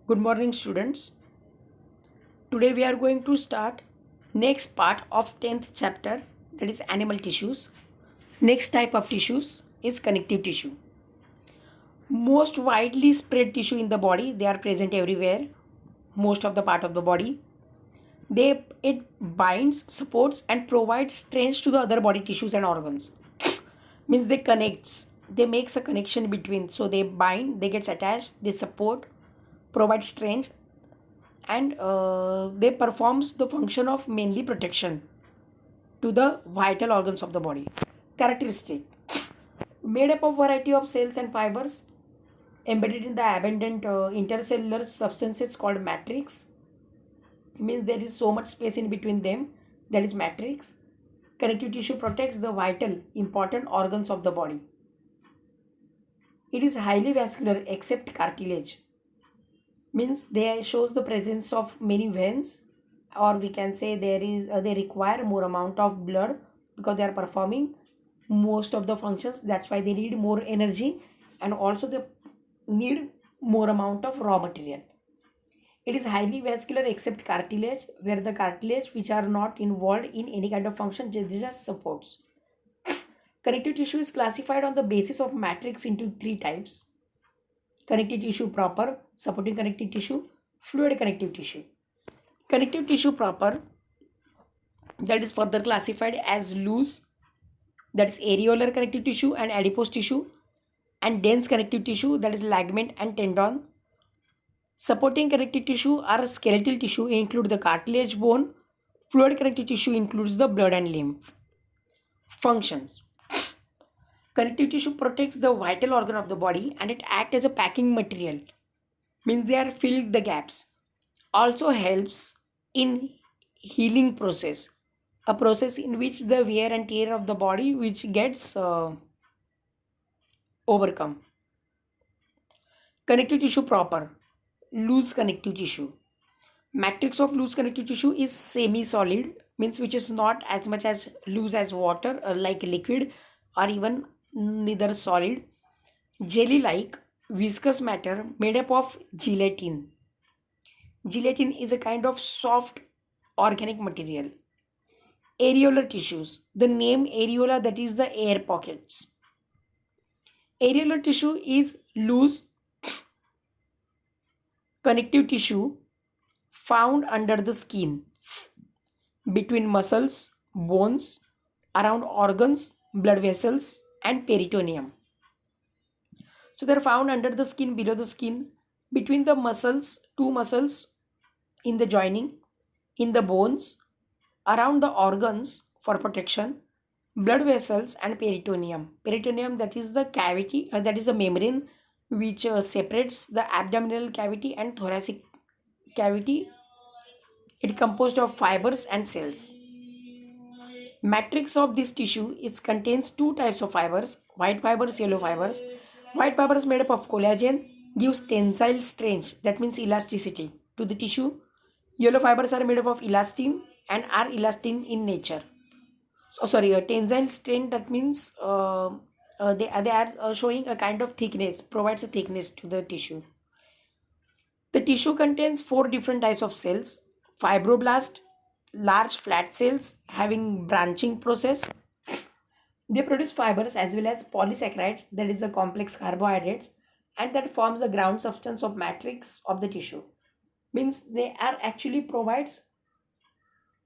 Good morning, students. Today we are going to start next part of 10th chapter, that is animal tissues. Next type of tissues is connective tissue. Most widely spread tissue in the body, they are present everywhere, most of the part of the body. It binds, supports and provides strength to the other body tissues and organs. Means they connects, they makes a connection between, so they bind, they gets attached, they support, provide strength, and they performs the function of mainly protection to the vital organs of the body. Characteristic: made up of variety of cells and fibers embedded in the abundant intercellular substances called matrix. Means there is so much space in between them, that is matrix. Connective tissue protects the vital important organs of the body. It is highly vascular except cartilage. Means they shows the presence of many veins, or we can say they require more amount of blood because they are performing most of the functions. That's why they need more energy, and also they need more amount of raw material. It is highly vascular except cartilage, where the cartilage which are not involved in any kind of function, just supports. Connective tissue is classified on the basis of matrix into three types: connective tissue proper, supporting connective tissue, fluid connective tissue. Connective tissue proper, that is further classified as loose, that is areolar connective tissue and adipose tissue, and dense connective tissue, that is ligament and tendon. Supporting connective tissue are skeletal tissue, include the cartilage, bone. Fluid connective tissue includes the blood and lymph. Functions: connective tissue protects the vital organ of the body and it acts as a packing material, means they are filled the gaps. Also helps in healing process, a process in which the wear and tear of the body which gets overcome. Connective tissue proper, loose connective tissue. Matrix of loose connective tissue is semi solid, means which is not as much as loose as water or like liquid, or even neither solid. Jelly like viscous matter made up of gelatin. Gelatin is a kind of soft organic material. Areolar tissues, the name areola, that is the air pockets. Areolar tissue is loose connective tissue found under the skin, between muscles, bones, around organs, blood vessels, and peritoneum. So they're found under the skin, below the skin, between the muscles, two muscles in the joining, in the bones, around the organs for protection, blood vessels, and peritoneum. Peritoneum, that is the cavity, that is the membrane which separates the abdominal cavity and thoracic cavity. It composed of fibers and cells. Matrix of this tissue, it contains two types of fibers: white fibers, yellow fibers. White fibers made up of collagen gives tensile strength, that means elasticity, to the tissue. Yellow fibers are made up of elastin and are elastin in nature. So sorry, a tensile strength, that means they are showing a kind of thickness, provides a thickness to the tissue. The tissue contains four different types of cells: fibroblast, large flat cells having branching process. They produce fibers as well as polysaccharides, that is the complex carbohydrates, and that forms the ground substance of matrix of the tissue. Means they are actually provides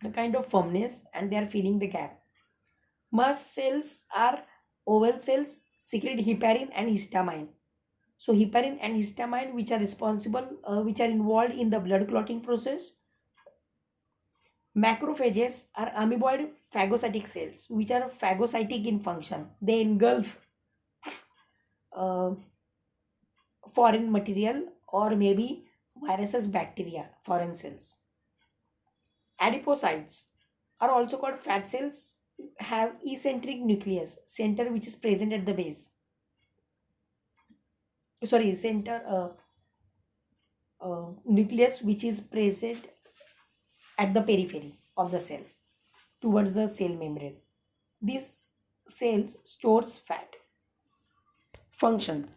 the kind of firmness and they are filling the gap. Mast cells are oval cells, secrete heparin and histamine. So heparin and histamine which are responsible, which are involved in the blood clotting process. Macrophages are amoeboid phagocytic cells which are phagocytic in function. They engulf uh, foreign material or maybe viruses, bacteria, foreign cells. Adipocytes are also called fat cells, have eccentric nucleus, center which is present at the base. Sorry, center nucleus which is present at the periphery of the cell towards the cell membrane. This cells stores fat. Function: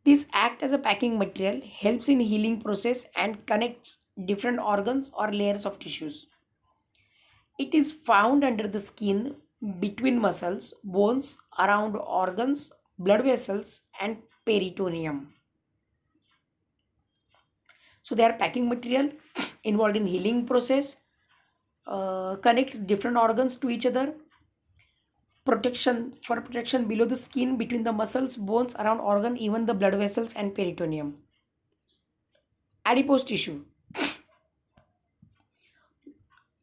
This act as a packing material, helps in healing process and connects different organs or layers of tissues. It is found under the skin, between muscles, bones, around organs, blood vessels, and peritoneum. So they are packing material involved in healing process, connects different organs to each other, protection below the skin, between the muscles, bones, around organ, even the blood vessels and peritoneum. Adipose tissue.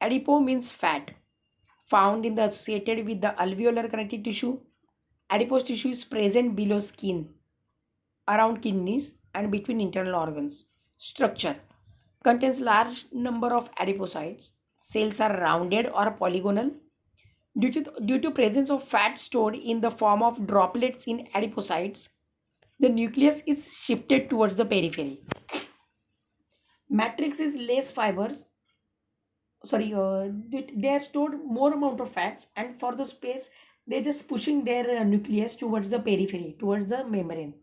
Adipo means fat, found in the associated with the alveolar connective tissue. Adipose tissue is present below skin, around kidneys, and between internal organs. Structure contains large number of adipocytes. Cells are rounded or polygonal. Due to presence of fat stored in the form of droplets in adipocytes, the nucleus is shifted towards the periphery. Matrix is less fibers. Sorry, they are stored more amount of fats, and for the space, they're just pushing their nucleus towards the periphery, towards the membrane,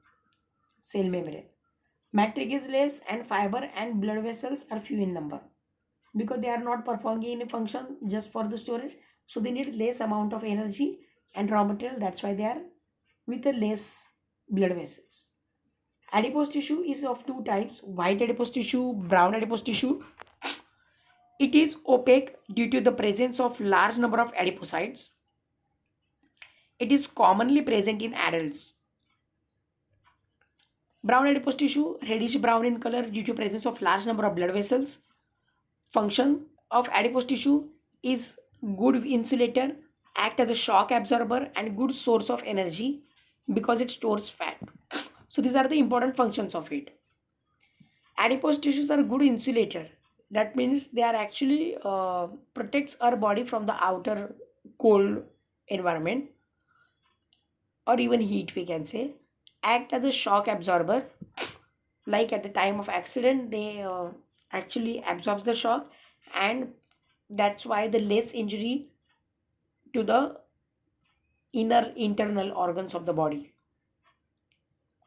cell membrane. Matrix is less, and fiber and blood vessels are few in number because they are not performing any function, just for the storage. So they need less amount of energy and raw material. That's why they are with the less blood vessels. Adipose tissue is of two types: white adipose tissue, brown adipose tissue. It is opaque due to the presence of large number of adipocytes. It is commonly present in adults. Brown adipose tissue, reddish brown in color due to presence of large number of blood vessels. Function of adipose tissue is good insulator, act as a shock absorber, and good source of energy because it stores fat. So these are the important functions of it. Adipose tissues are good insulator. That means they are actually protects our body from the outer cold environment or even heat, we can say. Act as a shock absorber, like at the time of accident they actually absorbs the shock, and that's why the less injury to the inner internal organs of the body.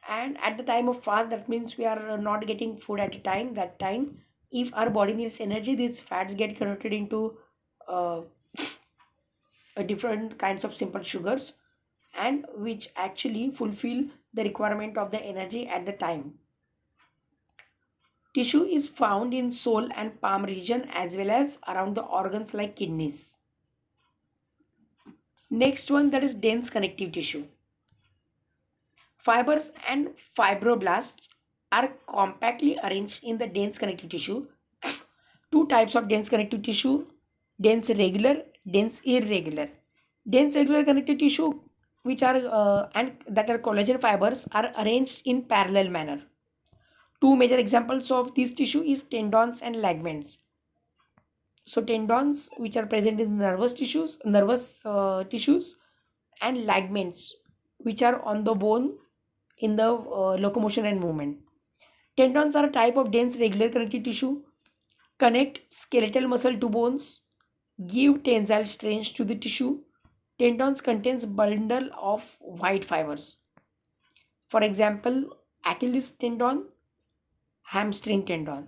And at the time of fast, that means we are not getting food at a time, that time if our body needs energy, these fats get converted into uh, different kinds of simple sugars, and which actually fulfill the requirement of the energy at the time. Tissue is found in sole and palm region as well as around the organs like kidneys. Next one, that is dense connective tissue. Fibers and fibroblasts are compactly arranged in the dense connective tissue. Two types of dense connective tissue: dense regular, dense irregular. Dense regular connective tissue, which are and that are collagen fibers, are arranged in parallel manner. Two major examples of this tissue is tendons and ligaments. So tendons, which are present in nervous tissues, and ligaments, which are on the bone in the locomotion and movement. Tendons are a type of dense regular connective tissue, connect skeletal muscle to bones, give tensile strength to the tissue. Tendons contains bundle of white fibers. For example, Achilles tendon, hamstring tendon.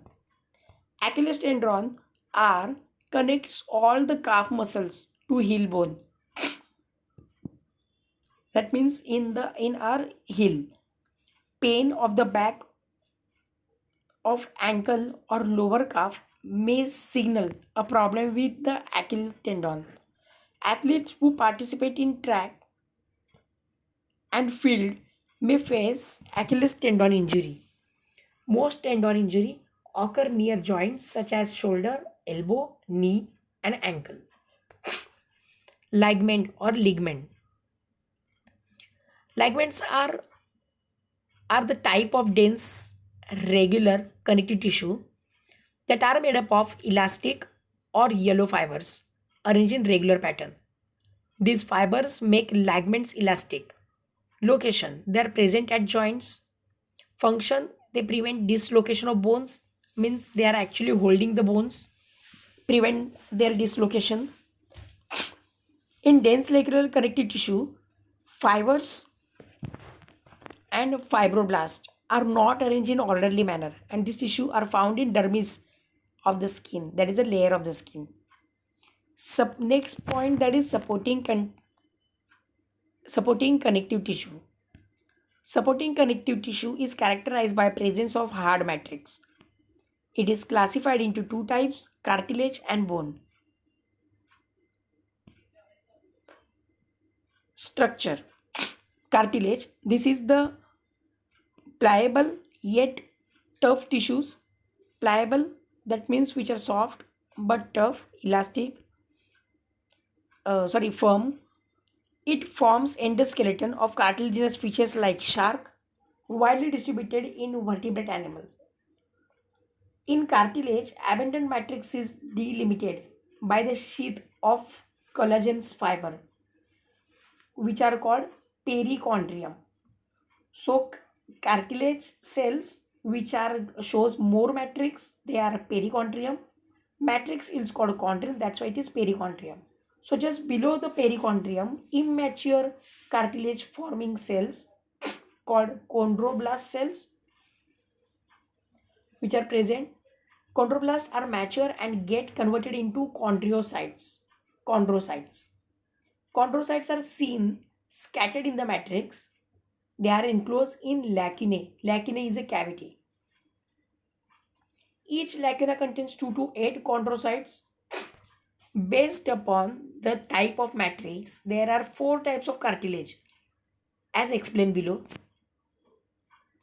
Achilles tendon are connects all the calf muscles to heel bone. That means in our heel. Pain of the back of ankle or lower calf may signal a problem with the Achilles tendon. Athletes who participate in track and field may face Achilles tendon injury. Most tendon injury occur near joints such as shoulder, elbow, knee, and ankle. Ligament or ligament. Ligaments are the type of dense regular connective tissue that are made up of elastic or yellow fibers arranged in regular pattern. These fibers make ligaments elastic. Location, they are present at joints. Function, they prevent dislocation of bones, means they are actually holding the bones, prevent their dislocation. In dense regular connective tissue, fibers and fibroblast are not arranged in orderly manner, and these tissue are found in dermis of the skin, that is a layer of the skin. Next point, that is supporting connective tissue. Supporting connective tissue is characterized by presence of hard matrix. It is classified into two types, cartilage and bone. Structure. Cartilage, this is the pliable yet tough tissues. Pliable, that means which are soft but tough, elastic, firm. It forms endoskeleton of cartilaginous features like shark, widely distributed in vertebrate animals. In cartilage, abundant matrix is delimited by the sheath of collagen fiber, which are called perichondrium. So, cartilage cells which are shows more matrix, they are perichondrium. Matrix is called chondrium, that's why it is perichondrium. So, just below the perichondrium, immature cartilage forming cells called chondroblast cells, which are present. Chondroblasts are mature and get converted into chondrocytes. Chondrocytes. Chondrocytes are seen scattered in the matrix. They are enclosed in lacunae. Lacunae is a cavity. Each lacuna contains 2 to 8 chondrocytes. Based upon the type of matrix, there are 4 types of cartilage, as explained below.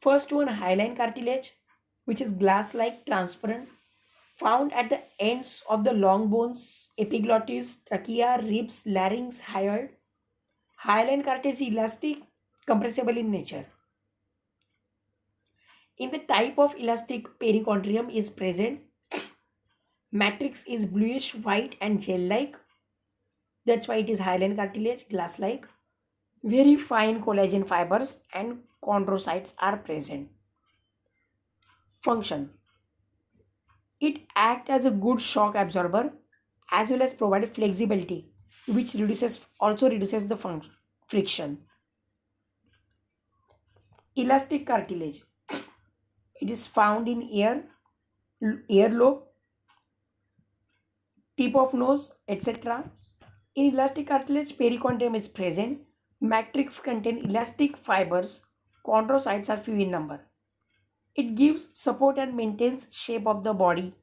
First one, hyaline cartilage, which is glass-like transparent, found at the ends of the long bones, epiglottis, trachea, ribs, larynx, hyoid. Hyaline cartilage is elastic, compressible in nature. In the type of elastic, perichondrium is present. Matrix is bluish white and gel-like. That's why it is hyaline cartilage, glass-like. Very fine collagen fibers and chondrocytes are present. Function. It acts as a good shock absorber as well as provide flexibility, which reduces the friction. Elastic cartilage. It is found in earlobe, tip of nose, etc. In elastic cartilage, perichondrium is present. Matrix contain elastic fibers. Chondrocytes are few in number. It gives support and maintains shape of the body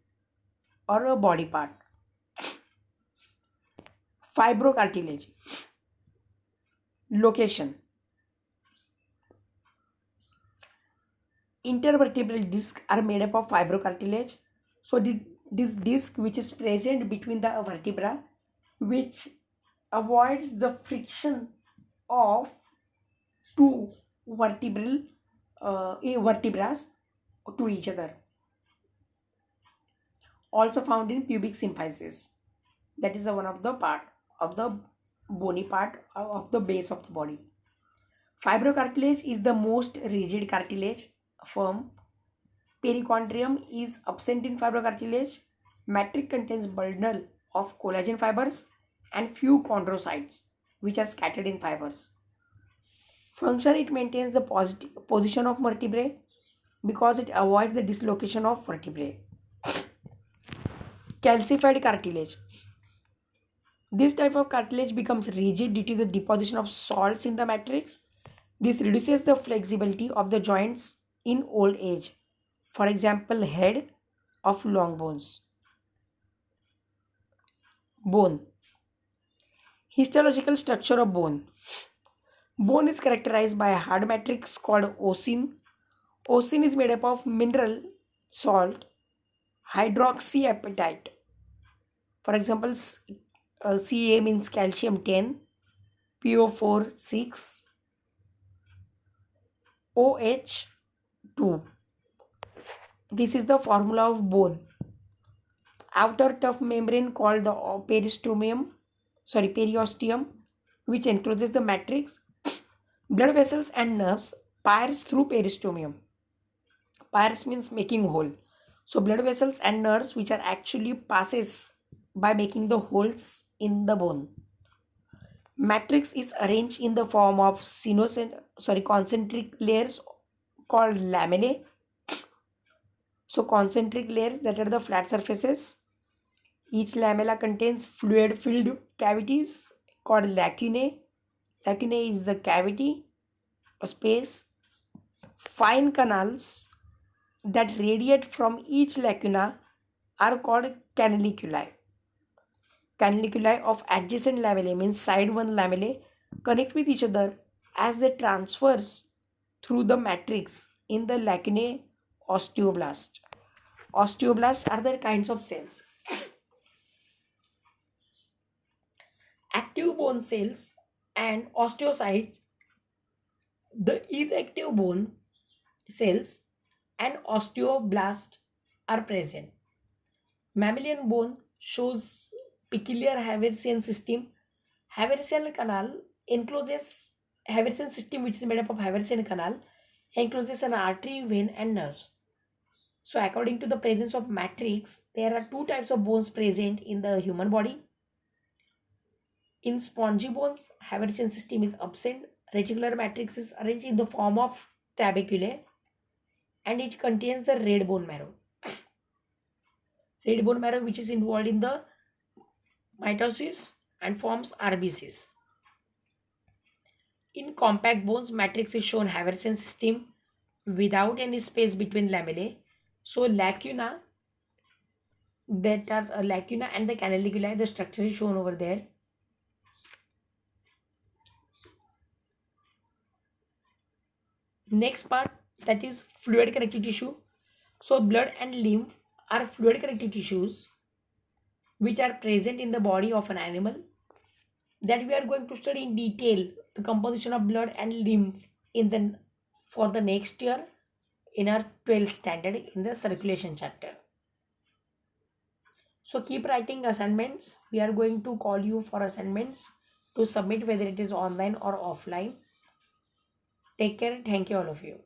or a body part. Fibrocartilage. Location. Intervertebral discs are made up of fibrocartilage. So this disc which is present between the vertebra, which avoids the friction of two vertebras to each other. Also found in pubic symphysis. That is one of the part of the bony part of the base of the body. Fibrocartilage is the most rigid cartilage form. Perichondrium is absent in fibrocartilage. Matrix contains bundle of collagen fibers and few chondrocytes which are scattered in fibers. Function, it maintains the position of vertebrae because it avoids the dislocation of vertebrae. Calcified cartilage. This type of cartilage becomes rigid due to the deposition of salts in the matrix. This reduces the flexibility of the joints in old age. For example, head of long bones. Bone. Histological structure of bone. Bone is characterized by a hard matrix called osine. Osine is made up of mineral salt, hydroxyapatite. For example, Ca means calcium 10, PO4 6, OH 2. This is the formula of bone. Outer tough membrane called the periosteum, which encloses the matrix. Blood vessels and nerves pierce through periosteum. Pierce means making hole. So blood vessels and nerves which are actually passes by making the holes in the bone. Matrix is arranged in the form of concentric layers called lamellae. So concentric layers that are the flat surfaces. Each lamella contains fluid filled cavities called lacunae. Lacunae is the cavity or space. Fine canals that radiate from each lacuna are called canaliculi. Canaliculi of adjacent lamellae means side one lamellae connect with each other as they transverse through the matrix in the lacunae osteoblast. Osteoblasts are the kinds of cells. Active bone cells and osteocytes, the inactive bone cells and osteoblast are present. Mammalian bone shows peculiar Haversian system. Haversian canal encloses Haversian system, which is made up of Haversian canal, encloses an artery, vein, and nerves. So, according to the presence of matrix, there are two types of bones present in the human body. In spongy bones, Haversian system is absent. Reticular matrix is arranged in the form of trabeculae, and it contains the red bone marrow. Red bone marrow, which is involved in the mitosis and forms RBCs. In compact bones, matrix is shown Haversian system without any space between lamellae. So lacuna, that are lacuna and the canaliculi, the structure is shown over there. Next part, that is fluid connective tissue. So blood and lymph are fluid connective tissues which are present in the body of an animal, that we are going to study in detail the composition of blood and lymph in the for the next year in our 12th standard in the circulation chapter. So keep writing assignments. We are going to call you for assignments to submit, whether it is online or offline. Take care. Thank you, all of you.